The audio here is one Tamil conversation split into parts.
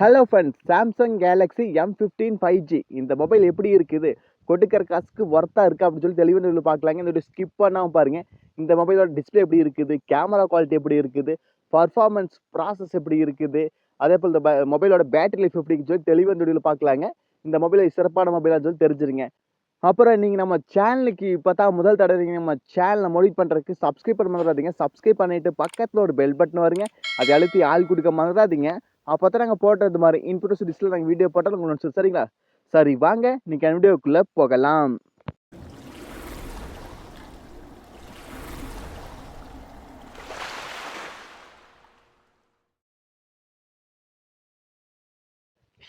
Hello friends, Samsung Galaxy M15 5G இந்த மொபைல் எப்படி இருக்குது, கொடுக்குற காசுக்கு ஒர்த்தாக இருக்கா அப்படின்னு சொல்லி தெளிவாக பார்க்கலாங்க. இந்த ஸ்கிப் பண்ணாமல் பாருங்கள். இந்த மொபைலோட டிஸ்பிளே எப்படி இருக்குது, கேமரா குவாலிட்டி எப்படி இருக்குது, பர்ஃபார்மன்ஸ் ப்ராசஸ் எப்படி இருக்குது, அதே போல் இந்த மொபைலோட பேட்டரி லைஃப் எப்படின்னு சொல்லி தெளிவாக இந்த வீடியோவில் பார்க்கலாங்க. இந்த மொபைலை சிறப்பான மொபைலாக சொல்லி தெரிஞ்சிருங்க. அப்புறம் நீங்கள் நம்ம சேனலுக்கு பார்த்தா முதல் தடவை நம்ம சேனலை மோடிட் பண்ணுறதுக்கு சப்ஸ்கிரைப் பண்ண மறந்துடாதீங்க. சப்ஸ்கிரைப் பண்ணிவிட்டு பக்கத்தில் ஒரு பெல் பட்டன் வருங்க, அதை அழுத்தி ஆள் கொடுக்க மறந்துடாதீங்க. அப்போ தான் நாங்கள் போட்டது மாதிரி இன்ட்ரோஸ் டிஸ்பிளே நாங்கள் வீடியோ போட்டால் உங்களுக்கு சரிங்களா? சரி வாங்க நீங்கள் வீடியோக்குள்ளே போகலாம்.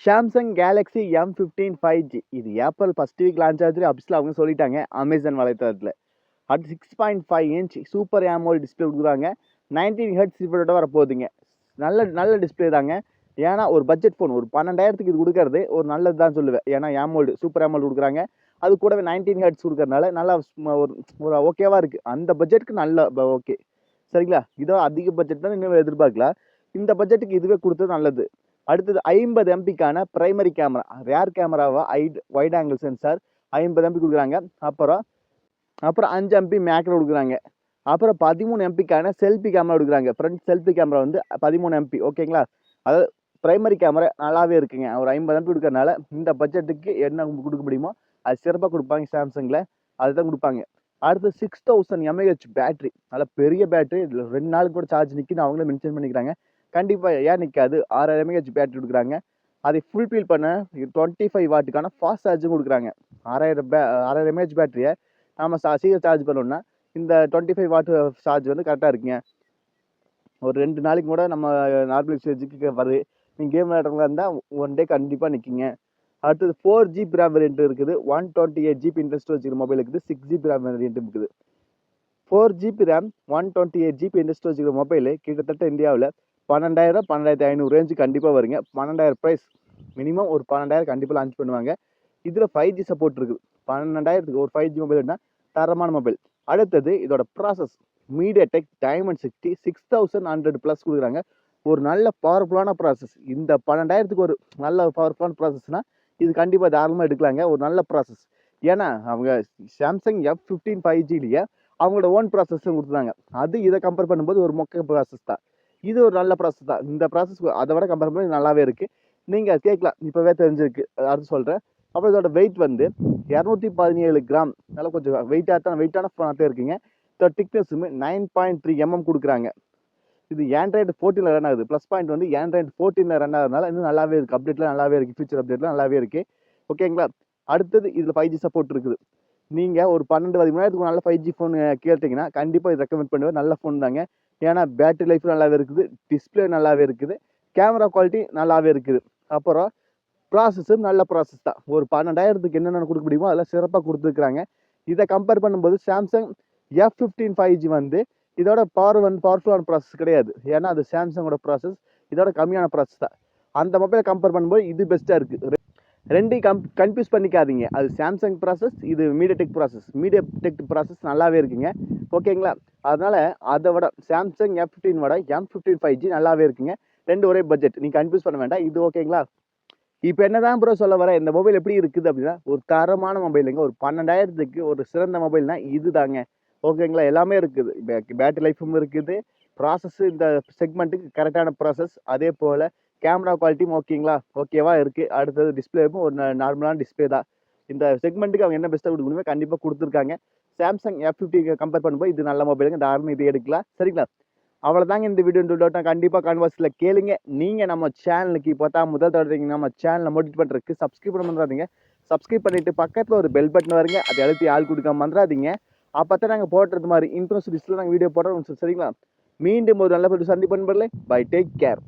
சாம்சங் கேலக்ஸி M15 5G இது ஏப்ரல் ஃபர்ஸ்ட் வீக் லான்ச் ஆச்சு அப்ஸில் அவங்க சொல்லிட்டாங்க அமேசான் வலைத்தளத்தில். அது 6.5 இன்ச் சூப்பர் AMOLED டிஸ்பிளே கொடுக்குறாங்க. 19 ஹெர்ட்ஸ் டிஸ்பிளேயோட வரப்போகுதுங்க. நல்ல டிஸ்பிளே தாங்க. ஏன்னா ஒரு பட்ஜெட் ஃபோன் ஒரு 12,000க்கு இது கொடுக்கறது ஒரு நல்லது தான் சொல்லுவேன். ஏன்னா AMOLED சூப்பர் AMOLED கொடுக்குறாங்க. அது கூடவே 19 ஹெர்ட்ஸ் கொடுக்கறதுனால நல்லா ஒரு ஓகேவா இருக்குது. அந்த பட்ஜெட்டுக்கு நல்ல ஓகே சரிங்களா? இதோ அதிக பட்ஜெட் தான் இன்னும் எதிர்பார்க்கலாம். இந்த பட்ஜெட்டுக்கு இதுவே கொடுத்தது நல்லது. அடுத்தது 50 MPக்கான பிரைமரி கேமரா, ரேர் கேமராவா வைட் ஆங்கிள் சென்சார் 50 MP கொடுக்குறாங்க. அப்புறம் 5 MP மேக்ரோ கொடுக்குறாங்க. அப்புறம் 13 MPக்கான செல்ஃபி கேமரா கொடுக்குறாங்க. ஃப்ரண்ட் செல்ஃபி கேமரா வந்து 13 MP ஓகேங்களா? அதாவது பிரைமரி கேமரா நல்லாவே இருக்குங்க. ஒரு 50 MP கொடுக்கறனால இந்த பட்ஜெட்டுக்கு என்ன கொடுக்க முடியுமோ அது சிறப்பாக கொடுப்பாங்க சாம்சங்கில். அதுதான் கொடுப்பாங்க. அடுத்து 6000 mAh பேட்டரி, நல்ல பெரிய பேட்டரி. இதில் 2 நாளுக்கு கூட சார்ஜ் நிற்கின்னு அவங்களே மென்ஷன் பண்ணிக்கிறாங்க. கண்டிப்பாக ஏன் நிற்காது, 6000 mAh பேட்டரி கொடுக்குறாங்க. அதை ஃபுல்ஃபில் பண்ண 25 வாட்டுக்கான ஃபாஸ்ட் சார்ஜும் கொடுக்குறாங்க. 6000 mAh பேட்டரியை நம்ம சீக்கிரம் சார்ஜ் பண்ணோம்னா இந்த 25 வாட் சார்ஜ் வந்து கரெக்டாக இருக்குங்க. ஒரு 2 நாளைக்கு கூட நம்ம நார்மல் யூசேஜுக்கு வருது. நீங்கள் கேம் விளையாடுறவங்களா இருந்தால் 1 டே கண்டிப்பாக நிற்கிங்க. அடுத்தது 4GB RAM வேரியன்ட் இருக்குது. 128GB இன்டர்னல் ஸ்டோரேஜ் மொபைல் இருக்குது. 6GB RAM வேரியன்ட் இருக்குது. 4GB RAM 128GB internal storage mobile கிட்டத்தட்ட இந்தியாவில் 12,000 12,500 ரேஞ்சு கண்டிப்பாக வருங்க. 12,000 ப்ரைஸ் மினிமம் ஒரு 12,000 கண்டிப்பாக லான்ச் பண்ணுவாங்க. இதில் 5G சப்போர்ட் இருக்குது. 12,000க்கு ஒரு 5G மொபைல்னா தரமான மொபைல். அடுத்தது இதோட ப்ராசஸ் MediaTek Dimensity 6100 ப்ளஸ் கொடுக்குறாங்க. ஒரு நல்ல பவர்ஃபுல்லான ப்ராசஸ். இந்த 12,000க்கு ஒரு நல்ல பவர்ஃபுல்லான ப்ராசஸ்னால் இது கண்டிப்பாக தாராளமாக எடுக்கலாங்க. ஒரு நல்ல ப்ராசஸ். ஏன்னா அவங்க சாம்சங் M15 5Gலேயே அவங்களோட ஓன் ப்ராசஸும் கொடுத்துருந்தாங்க. அது இதை கம்பேர் பண்ணும்போது ஒரு மொக்க ப்ராசஸ் தான். இது ஒரு நல்ல ப்ராசஸ் தான். இந்த ப்ராசஸ் அதை விட கம்பேர் பண்ணி நல்லாவே இருக்குது. நீங்கள் கேட்கலாம், இப்போவே தெரிஞ்சிருக்கு, அது சொல்கிறேன். அப்புறம் இதோட வெயிட் வந்து 217 கிராம். நல்லா கொஞ்சம் வெயிட்டான ஃபோனாக இருக்குங்க. இதோட திக்னஸுமே 9.3 mm கொடுக்குறாங்க. இது Android 14 ரன் ஆகுது. ப்ளஸ் பாயிண்ட் வந்து Android 14 ரன் ஆகுறதுனால இன்னும் நல்லாவே இருக்குது. அப்டேட்லாம் நல்லாவே இருக்குது. ஃபியூச்சர் அப்டேட்லாம் நல்லாவே இருக்குது. ஓகேங்களா? அடுத்தது இதில் 5G சப்போர்ட் இருக்குது. நீங்கள் ஒரு 12-13 நல்ல 5G ஃபோன் கேட்டிங்கன்னா கண்டிப்பாக இது ரெக்கமெண்ட் பண்ணுவேன். நல்ல ஃபோன் தாங்க. ஏன்னா பேட்டரி லைஃப் நல்லாவே இருக்குது. டிஸ்பிளே நல்லாவே இருக்குது. கேமரா குவாலிட்டி நல்லாவே இருக்குது. அப்புறம் ப்ராசஸும் நல்ல ப்ராசஸ் தான். ஒரு 12,000க்கு என்னென்ன கொடுக்க முடியுமோ அதெல்லாம் சிறப்பாக கொடுத்துருக்குறாங்க. இதை கம்பேர் பண்ணும்போது சாம்சங் F15 5G வந்து இதோட பவர்ஃபுல்லான ப்ராசஸ் கிடையாது. ஏன்னா அது சாம்சங்கோட ப்ராசஸ். இதோட கம்மியான ப்ராசஸ் தான். அந்த மொபைலை கம்பேர் பண்ணும்போது இது பெஸ்ட்டாக இருக்குது. ரெண்டையும் கன்ஃபியூஸ் பண்ணிக்காதீங்க. அது சாம்சங் ப்ராசஸ், இது மீடியாடெக் ப்ராசஸ் நல்லாவே இருக்குங்க. ஓகேங்களா? அதனால் அதை விட சாம்சங் F15 M15 5G நல்லாவே இருக்குங்க. ரெண்டு ஒரே பட்ஜெட். நீங்கள் கன்ஃபியூஸ் பண்ண வேண்டாம். இது ஓகேங்களா? இப்போ என்னதான் ப்ரோ சொல்ல வர, இந்த மொபைல் எப்படி இருக்குது அப்படின்னா ஒரு தரமான மொபைலுங்க. ஒரு 12,000க்கு ஒரு சிறந்த மொபைல்னா இது தாங்க. ஓகேங்களா? எல்லாமே இருக்குது. பேட்டரி லைஃபும் இருக்குது. ப்ராசஸ் இந்த செக்மெண்ட்டுக்கு கரெக்டான ப்ராசஸ். அதே போல் கேமரா குவாலிட்டியும் ஓகேங்களா? ஓகேவா இருக்குது. அடுத்தது டிஸ்பிளேவும் ஒரு நார்மலான டிஸ்பிளே தான். இந்த செக்மெண்ட்டுக்கு அவங்க என்ன பெஸ்ட்டாக கொடுக்கணுமோ கண்டிப்பாக கொடுத்துருக்காங்க. சாம்சங் F50 கம்பேர் பண்ணும்போது இது நல்ல மொபைலுங்க. தாராளமாக இது எடுக்கலாம். சரிங்களா? அவ்வளோதாங்க இந்த வீடியோ. டவுட்னா கண்டிப்பாக கான்வர்ஸில் கேளுங்க. நீங்கள் நம்ம சேனலுக்கு இப்போ தான் முதல் தடவை நம்ம சேனலை மோட்டிவேட் பண்ணுறதுக்கு சப்ஸ்கிரைப் பண்ண மறந்துடாதீங்க. சப்ஸ்கிரைப் பண்ணிவிட்டு பக்கத்தில் ஒரு பெல் பட்டன் வருங்க, அதை அழுத்தி ஆள் கொடுக்க மறந்துடாதீங்க. அப்போ தான் நாங்கள் போடுறது மாதிரி இன்ட்ரெஸ்ட் லிஸ்ட்டில் நாங்கள் வீடியோ போடுறோம். சரிங்களா? மீண்டும் ஒரு நல்ல சந்திப்பு நண்பர்களே. Bye, take care.